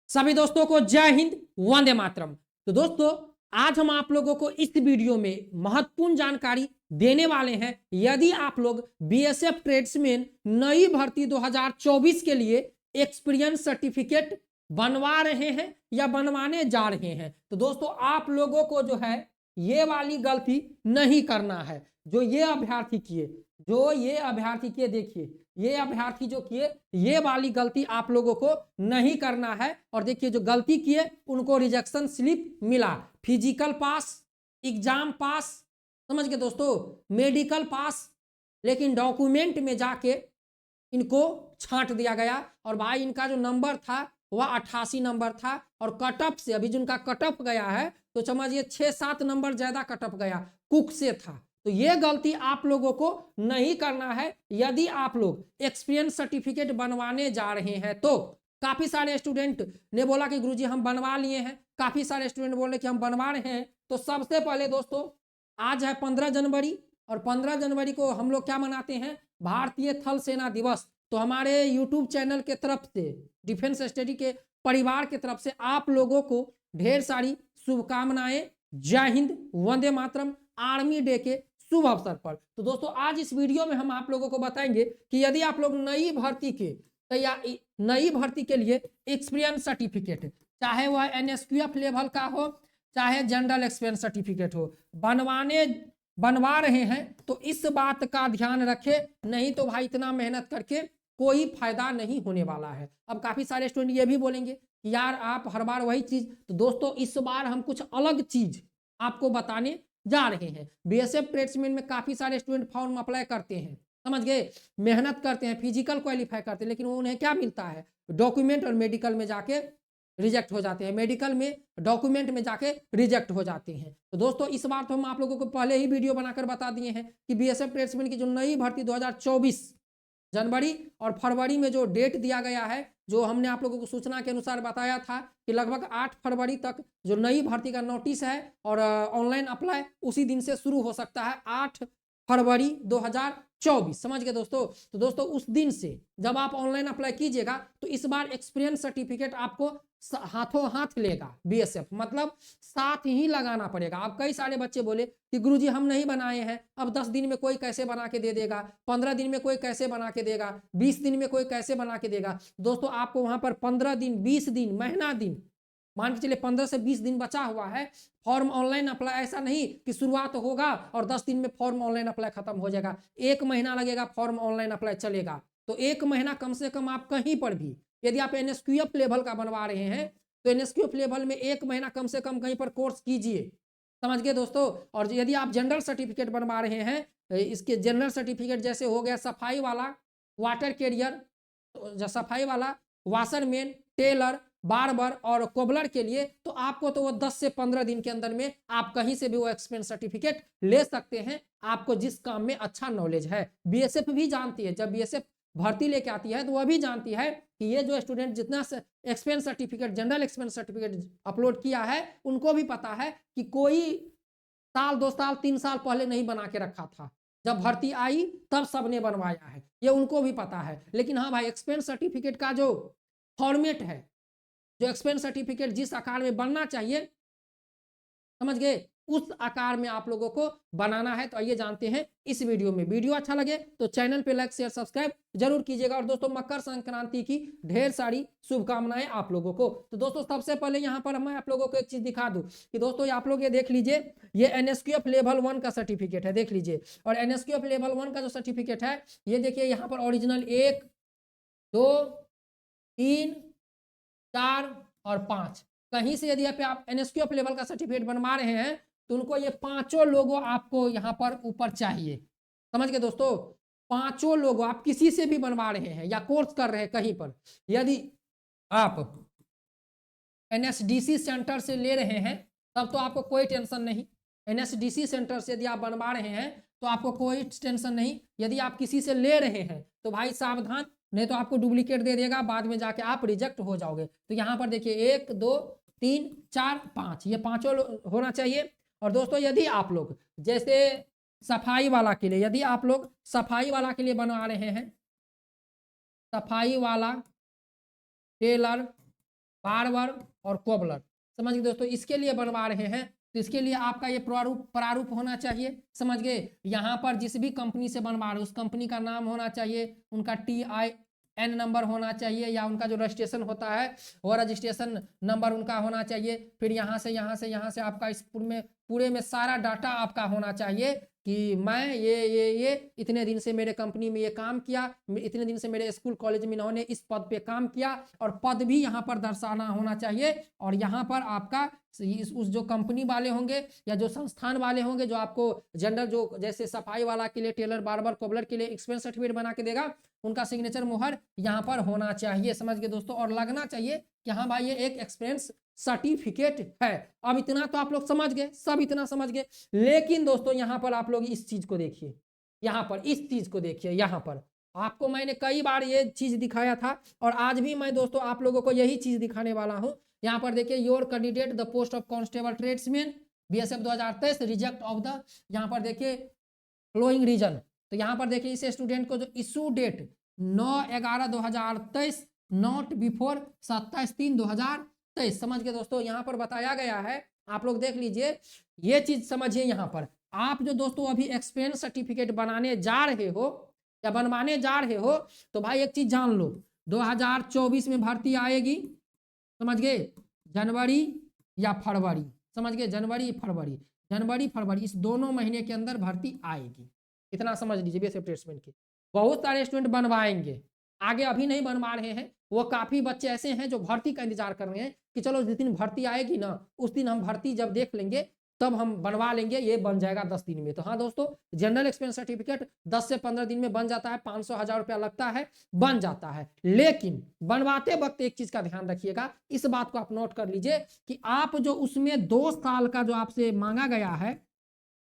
सभी दोस्तों को जय हिंद, वंदे मातरम। तो दोस्तों, आज हम आप लोगों को इस वीडियो में महत्वपूर्ण जानकारी देने वाले हैं। यदि आप लोग बीएसएफ ट्रेड्समैन नई भर्ती 2024 के लिए एक्सपीरियंस सर्टिफिकेट बनवा रहे हैं या बनवाने जा रहे हैं, तो दोस्तों आप लोगों को जो है ये वाली गलती नहीं करना है। जो ये अभ्यर्थी किए, देखिए ये अभ्यर्थी जो किए, ये वाली गलती आप लोगों को नहीं करना है। और देखिए जो गलती किए उनको रिजेक्शन स्लिप मिला, फिजिकल पास, एग्जाम पास, समझ गए दोस्तों, मेडिकल पास, लेकिन डॉक्यूमेंट में जाके इनको छांट दिया गया। और भाई इनका जो नंबर था वह 88 नंबर था, और कट ऑफ से अभी जिनका कट ऑफ गया है तो समझिए 6-7 नंबर ज्यादा कट ऑफ गया, कुक से था। तो ये गलती आप लोगों को नहीं करना है। यदि आप लोग एक्सपीरियंस सर्टिफिकेट बनवाने जा रहे हैं तो काफी सारे स्टूडेंट ने बोला कि गुरुजी हम बनवा लिए हैं, काफी सारे स्टूडेंट बोल रहे कि हम बनवा रहे हैं। तो सबसे पहले दोस्तों, आज है 15 जनवरी, और 15 जनवरी को हम लोग क्या मनाते हैं, भारतीय थल सेना दिवस। तो हमारे यूट्यूब चैनल के तरफ से, डिफेंस स्टडी के परिवार के तरफ से आप लोगों को ढेर सारी शुभकामनाएं। जय हिंद, वंदे मातरम, आर्मी डे के शुभ अवसर पर। तो दोस्तों आज इस वीडियो में हम आप लोगों को बताएंगे कि यदि आप लोग नई भर्ती के लिए एक्सपीरियंस सर्टिफिकेट, चाहे वह एनएसक्यूएफ लेवल का हो, चाहे जनरल एक्सपीरियंस सर्टिफिकेट हो, बनवा रहे हैं तो इस बात का ध्यान रखें, नहीं तो भाई इतना मेहनत करके कोई फायदा नहीं होने वाला है। अब काफी सारे स्टूडेंट ये भी बोलेंगे कि यार आप हर बार वही चीज, तो दोस्तों इस बार हम कुछ अलग चीज आपको बताने जा रहे हैं। बीएसएफ ट्रेड्समैन में काफी सारे स्टूडेंट फॉर्म अप्लाई करते हैं, समझ गए, मेहनत करते हैं, फिजिकल क्वालिफाई करते हैं, लेकिन उन्हें क्या मिलता है, डॉक्यूमेंट और मेडिकल में जाके रिजेक्ट हो जाते हैं, मेडिकल में डॉक्यूमेंट में जाके रिजेक्ट हो जाते हैं। तो दोस्तों इस बार तो हम आप लोगों को पहले ही वीडियो बनाकर बता दिए हैं कि बीएसएफ ट्रेड्समैन की जो नई भर्ती 2024 जनवरी और फरवरी में जो डेट दिया गया है, जो हमने आप लोगों को सूचना के अनुसार बताया था कि लगभग 8 फरवरी तक जो नई भर्ती का नोटिस है और ऑनलाइन अप्लाई उसी दिन से शुरू हो सकता है, 8 फरवरी 2024, समझ गए दोस्तों। तो दोस्तों उस दिन से जब आप ऑनलाइन अप्लाई कीजिएगा तो इस बार एक्सपीरियंस सर्टिफिकेट आपको हाथों हाथ लेगा बीएसएफ, मतलब साथ ही लगाना पड़ेगा। अब कई सारे बच्चे बोले कि गुरुजी हम नहीं बनाए हैं, अब 10 दिन में कोई कैसे बना के दे देगा, 15 दिन में कोई कैसे बना के देगा, 20 दिन में कोई कैसे बना के देगा। दोस्तों आपको वहां पर 15 दिन, 20 दिन, महीना दिन, मान के चलिए 15 से 20 दिन बचा हुआ है। फॉर्म ऑनलाइन अप्लाई ऐसा नहीं कि शुरुआत होगा और 10 दिन में फॉर्म ऑनलाइन अप्लाई खत्म हो जाएगा, 1 महीना लगेगा फॉर्म ऑनलाइन अप्लाई चलेगा। तो 1 महीना कम से कम आप कहीं पर भी, यदि आप एनएसक्यूएफ लेवल का बनवा रहे हैं तो एनएसक्यूएफ लेवल में 1 महीना कम से कम कहीं पर कोर्स कीजिए, समझ गए दोस्तों। और यदि आप जनरल सर्टिफिकेट बनवा रहे हैं, इसके जनरल सर्टिफिकेट जैसे हो गया सफाई वाला, वाटर कैरियर, सफाई वाला, वाशरमैन, टेलर, बार्बर और कोबलर के लिए, तो आपको तो वो 10 से 15 दिन के अंदर में आप कहीं से भी वो एक्सपीरियंस सर्टिफिकेट ले सकते हैं, आपको जिस काम में अच्छा नॉलेज है। बीएसएफ भी जानती है, जब बीएसएफ भर्ती लेके आती है तो वह भी जानती है कि ये जो स्टूडेंट जितना experience certificate, general experience certificate upload किया है, उनको भी पता है कि कोई साल 2 साल 3 साल पहले नहीं बना के रखा था, जब भर्ती आई तब सबने बनवाया है, ये उनको भी पता है। लेकिन हाँ भाई, एक्सपीरियंस सर्टिफिकेट का जो फॉर्मेट है, जो एक्सपीरियंस सर्टिफिकेट जिस आकार में बनना चाहिए, समझ गए, उस आकार में आप लोगों को बनाना है। तो आइए जानते हैं इस वीडियो में। वीडियो अच्छा लगे तो चैनल पे लाइक शेयर सब्सक्राइब जरूर कीजिएगा। और दोस्तों मकर संक्रांति की ढेर सारी शुभकामनाएं आप लोगों को। तो दोस्तों सबसे पहले यहाँ पर मैं आप लोगों को एक चीज दिखा दूं कि दोस्तों आप लोग ये देख लीजिए, ये एनएसक्यूएफ लेवल 1 का सर्टिफिकेट है, देख लीजिए। और एनएसक्यूएफ लेवल 1 का जो सर्टिफिकेट है, ये देखिए यहाँ पर ओरिजिनल 1, 2, 3, 4 और 5, कहीं से यदि आप एनएसक्यूएफ लेवल का सर्टिफिकेट बनवा रहे हैं तो उनको ये 5 लोगो आपको यहाँ पर ऊपर चाहिए, समझ गए दोस्तों। 5 लोगो आप किसी से भी बनवा रहे हैं या कोर्स कर रहे हैं कहीं पर, यदि आप एनएसडीसी सेंटर से ले रहे हैं तब तो आपको कोई टेंशन नहीं। एनएसडीसी सेंटर से यदि आप बनवा रहे हैं तो आपको कोई टेंशन नहीं। यदि आप किसी से ले रहे हैं तो भाई सावधान, नहीं तो आपको डुप्लीकेट दे देगा, बाद में जाके आप रिजेक्ट हो जाओगे। तो यहाँ पर देखिए 1, 2, 3, 4, 5, ये 5 होना चाहिए। और दोस्तों यदि आप लोग जैसे सफाई वाला के लिए, यदि आप लोग सफाई वाला के लिए बनवा रहे हैं, सफाई वाला, टेलर, बार्बर और कोबलर। समझ गए दोस्तों, इसके लिए बनवा रहे हैं तो इसके लिए आपका ये प्रारूप होना चाहिए। समझ गए, यहाँ पर जिस भी कंपनी से बनवा रहे उस कंपनी का नाम होना चाहिए, उनका TIN नंबर होना चाहिए, या उनका जो रजिस्ट्रेशन होता है वो रजिस्ट्रेशन नंबर उनका होना चाहिए। फिर यहाँ से आपका इस पूरे में सारा डाटा आपका होना चाहिए कि मैं ये इतने दिन से मेरे कंपनी में ये काम किया, इतने दिन से मेरे स्कूल कॉलेज में इन्होंने इस पद पे काम किया, और पद भी यहाँ पर दर्शाना होना चाहिए। और यहाँ पर आपका उस जो कंपनी वाले होंगे या जो संस्थान वाले होंगे जो आपको जनरल, जो जैसे सफाई वाला के लिए, टेलर, बार्बर, कोबलर के लिए एक्सपीरियंस सर्टिफिकेट बना के देगा, उनका सिग्नेचर मुहर यहाँ पर होना चाहिए। समझ गए दोस्तों, और लगना चाहिए कि हाँ भाई ये एक एक्सपीरियंस सर्टिफिकेट है। अब इतना तो आप लोग समझ गए, सब इतना समझ गए। लेकिन दोस्तों यहाँ पर आप लोग इस चीज को देखिए, यहाँ पर इस चीज को देखिए। यहाँ पर आपको मैंने कई बार ये चीज दिखाया था और आज भी मैं दोस्तों आप लोगों को यही चीज दिखाने वाला हूं। यहाँ पर देखिए, your candidate the post of constable tradesman BSF 2023 reject of the, यहाँ पर देखिए फ्लोइंग रीजन। तो यहाँ पर देखिए इस स्टूडेंट को जो इशू डेट 9/11/2023 नॉट बिफोर 27/3/2023। समझ गए दोस्तों, यहाँ पर बताया गया है, आप लोग देख लीजिए, ये चीज समझिए। यहाँ पर आप जो दोस्तों अभी एक्सपीरियंस सर्टिफिकेट बनाने जा रहे हो या बनवाने जा रहे हो, तो भाई एक चीज जान लो, 2024 में भर्ती आएगी। समझ गए, जनवरी या फरवरी, समझ गए, जनवरी फरवरी इस दोनों महीने के अंदर भर्ती आएगी। इतना समझ लीजिए BSF ट्रेड्समैन की। बहुत सारे स्टूडेंट बनवाएंगे, आगे अभी नहीं बनवा रहे हैं, वो काफी बच्चे ऐसे हैं जो भर्ती का इंतजार कर रहे हैं कि चलो जिस दिन भर्ती आएगी ना, उस दिन हम भर्ती जब देख लेंगे तब हम बनवा लेंगे, ये बन जाएगा 10 दिन में। तो हाँ दोस्तों, जनरल एक्सपीरियंस सर्टिफिकेट 10 से 15 दिन में बन जाता है, 500-1000 रुपया लगता है, बन जाता है। लेकिन बनवाते वक्त एक चीज का ध्यान रखिएगा, इस बात को आप नोट कर लीजिए कि आप जो उसमें 2 साल का जो आपसे मांगा गया है,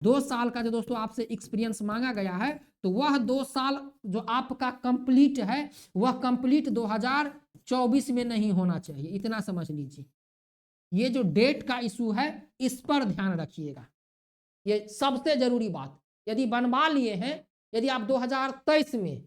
2 साल का जो दोस्तों आपसे एक्सपीरियंस मांगा गया है, तो वह 2 साल जो आपका कंप्लीट है, वह कंप्लीट 2024 में नहीं होना चाहिए। इतना समझ लीजिए, ये जो डेट का इशू है इस पर ध्यान रखिएगा, ये सबसे जरूरी बात। यदि बनवा लिए हैं, यदि आप 2023 में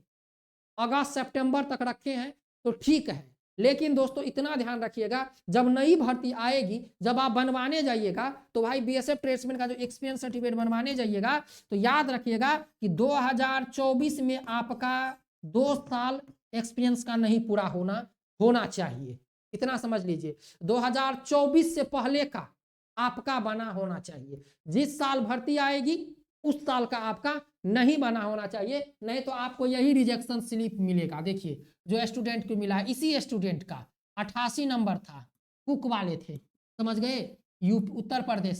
अगस्त सितंबर तक रखे हैं तो ठीक है, लेकिन दोस्तों इतना ध्यान रखिएगा, जब नई भर्ती आएगी, जब आप बनवाने जाइएगा, तो भाई BSF ट्रेड्समैन का जो एक्सपीरियंस सर्टिफिकेट बनवाने जाइएगा, तो याद रखिएगा कि 2024 में आपका 2 साल एक्सपीरियंस का नहीं पूरा होना चाहिए। इतना समझ लीजिए, 2024 से पहले का आपका बना होना चाहिए। जिस साल भर्ती आएगी उस साल का आपका नहीं बना होना चाहिए, नहीं तो आपको यही रिजेक्शन स्लिप मिलेगा। देखिए जो स्टूडेंट को मिला है, इसी स्टूडेंट का 88 नंबर था, कुक वाले थे, समझ गए, उत्तर प्रदेश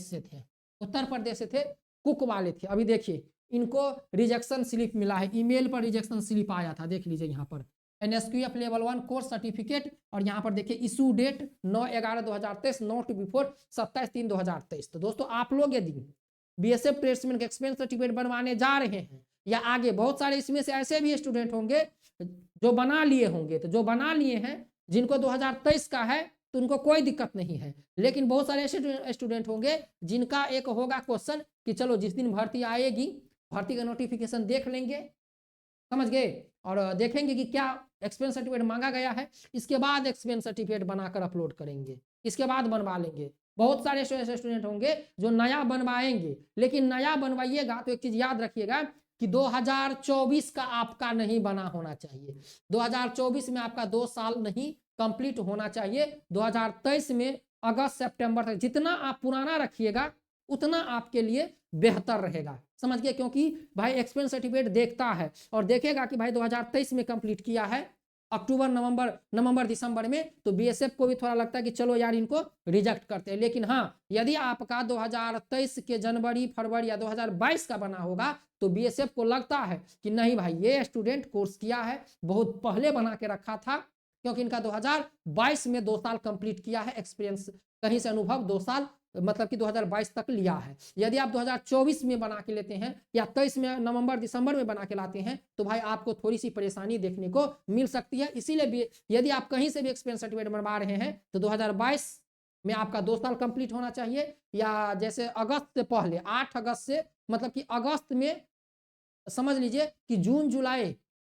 से थे, कुक वाले थे। अभी देखिए इनको रिजेक्शन स्लिप मिला है, ईमेल पर रिजेक्शन स्लिप आया था, देख लीजिए यहाँ पर NSQF लेवल 1 कोर्स सर्टिफिकेट, और यहाँ पर देखिए इशू डेट 9/11/2023 नॉट बिफोर 27/3/2023। तो दोस्तों आप लोग यदि BSF ट्रेड्समैन के एक्सपीरियंस सर्टिफिकेट बनवाने जा रहे हैं, या आगे बहुत सारे इसमें से ऐसे भी स्टूडेंट होंगे जो बना लिए होंगे, तो जो बना लिए हैं जिनको 2023 का है तो उनको कोई दिक्कत नहीं है। लेकिन बहुत सारे ऐसे स्टूडेंट होंगे जिनका एक होगा क्वेश्चन कि चलो जिस दिन भर्ती आएगी, भर्ती का नोटिफिकेशन देख लेंगे, समझ गए, और देखेंगे कि क्या एक्सपीरियंस सर्टिफिकेट मांगा गया है, इसके बाद एक्सपीरियंस सर्टिफिकेट बनाकर अपलोड करेंगे, इसके बाद बनवा लेंगे। बहुत सारे ऐसे स्टूडेंट होंगे जो नया बनवाएंगे, लेकिन नया बनवाइएगा तो एक चीज याद रखिएगा कि 2024 का आपका नहीं बना होना चाहिए। 2024 में आपका 2 साल नहीं कंप्लीट होना चाहिए। 2023 में अगस्त सितंबर तक जितना आप पुराना रखिएगा उतना आपके लिए बेहतर रहेगा, समझ गए, क्योंकि भाई एक्सपीरियंस सर्टिफिकेट देखता है और देखेगा कि भाई 2023 में कंप्लीट किया है, अक्टूबर नवंबर दिसंबर में, तो BSF को भी थोड़ा लगता है कि चलो यार इनको रिजेक्ट करते हैं। लेकिन हाँ, यदि आपका 2023 के जनवरी फरवरी या 2022 का बना होगा तो BSF को लगता है कि नहीं भाई ये स्टूडेंट कोर्स किया है, बहुत पहले बना के रखा था, क्योंकि इनका 2022 में 2 साल कंप्लीट किया है, एक्सपीरियंस कहीं से अनुभव 2 साल मतलब कि 2022 तक लिया है। यदि आप 2024 में बना के लेते हैं या 23 में नवंबर दिसंबर में बना के लाते हैं तो भाई आपको थोड़ी सी परेशानी देखने को मिल सकती है। इसीलिए भी यदि आप कहीं से भी एक्सपीरियंस सर्टिफिकेट बनवा रहे हैं तो 2022 में आपका 2 साल कंप्लीट होना चाहिए, या जैसे अगस्त से पहले 8 अगस्त से, मतलब कि अगस्त में समझ लीजिए कि जून जुलाई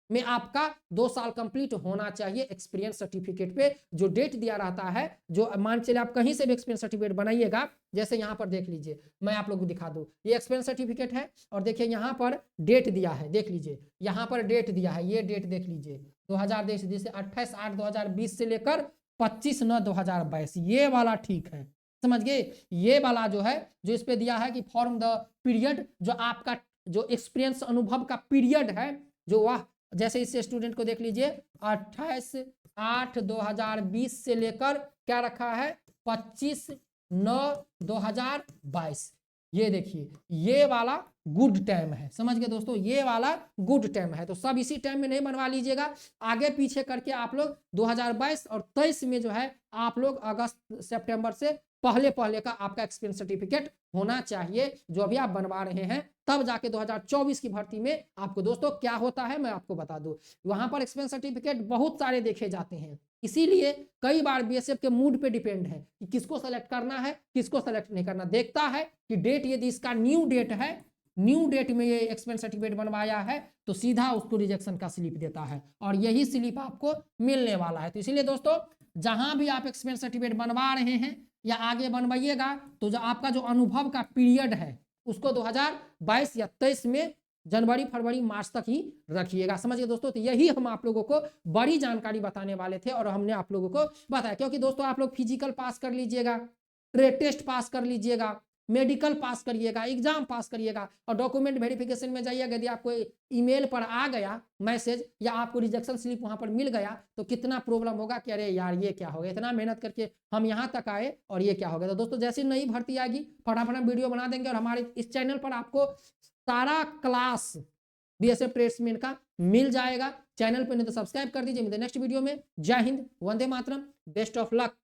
में आपका 2 साल कंप्लीट होना चाहिए एक्सपीरियंस सर्टिफिकेट पे। जो डेट दिया रहता है, जो मान चले आप कहीं से भी एक्सपीरियंस सर्टिफिकेट बनाइएगा, जैसे यहाँ पर देख लीजिए, मैं आप लोग को दिखा दूं, ये एक्सपीरियंस सर्टिफिकेट है और देखिए यहाँ पर डेट दिया है, देख लीजिए यहाँ पर डेट दिया है, ये डेट देख लीजिए 2000 जैसे 28/8/2020 से लेकर 25/9/2022, ये वाला ठीक है, समझ गए। ये वाला जो है, जो इस पे दिया है कि फॉर्म द पीरियड, जो आपका जो एक्सपीरियंस अनुभव का पीरियड है, जो वह जैसे इस स्टूडेंट को देख लीजिए 28/8/2020 से लेकर क्या रखा है 25/9/2022, ये देखिए ये वाला गुड टाइम है, समझ गए दोस्तों, ये वाला गुड टाइम है। तो सब इसी टाइम में नहीं बनवा लीजिएगा, आगे पीछे करके आप लोग 2022 और 23 में जो है आप लोग अगस्त सितंबर से पहले पहले का आपका एक्सपीरियंस सर्टिफिकेट होना चाहिए, जो अभी आप बनवा रहे हैं, तब जाके 2024 की भर्ती में आपको दोस्तों क्या होता है मैं आपको बता दूं। वहां पर एक्सपीरियंस सर्टिफिकेट बहुत सारे देखे जाते हैं, इसीलिए कई बार बीएसएफ के मूड पे डिपेंड है कि किसको सेलेक्ट करना है किसको सेलेक्ट नहीं करना। देखता है कि डेट यदि इसका न्यू डेट है, न्यू डेट में ये एक्सपीरियंस सर्टिफिकेट बनवाया है, तो सीधा उसको रिजेक्शन का स्लिप देता है और यही स्लिप आपको मिलने वाला है। तो इसीलिए दोस्तों जहां भी आप एक्सपीरियंस सर्टिफिकेट बनवा रहे हैं या आगे बनवाइएगा, तो जो आपका जो अनुभव का पीरियड है उसको 2022 या 23 में जनवरी फरवरी मार्च तक ही रखिएगा, समझिए दोस्तों। तो यही हम आप लोगों को बड़ी जानकारी बताने वाले थे और हमने आप लोगों को बताया, क्योंकि दोस्तों आप लोग फिजिकल पास कर लीजिएगा, ट्रेड टेस्ट पास कर लीजिएगा, मेडिकल पास करिएगा, एग्जाम पास करिएगा और डॉक्यूमेंट वेरिफिकेशन में जाइएगा, यदि आपको ईमेल पर आ गया मैसेज या आपको रिजेक्शन स्लिप वहां पर मिल गया, तो कितना प्रॉब्लम होगा कि अरे यार ये क्या हो गया, इतना मेहनत करके हम यहाँ तक आए और ये क्या हो गया। तो दोस्तों जैसे नई भर्ती आएगी फटाफट वीडियो बना देंगे और हमारे इस चैनल पर आपको सारा क्लास बीएसएफ ट्रेड्समैन का मिल जाएगा। चैनल पर नहीं तो सब्सक्राइब कर दीजिए। मिलते हैं नेक्स्ट वीडियो में। जय Hind, Vande Mataram, best of luck.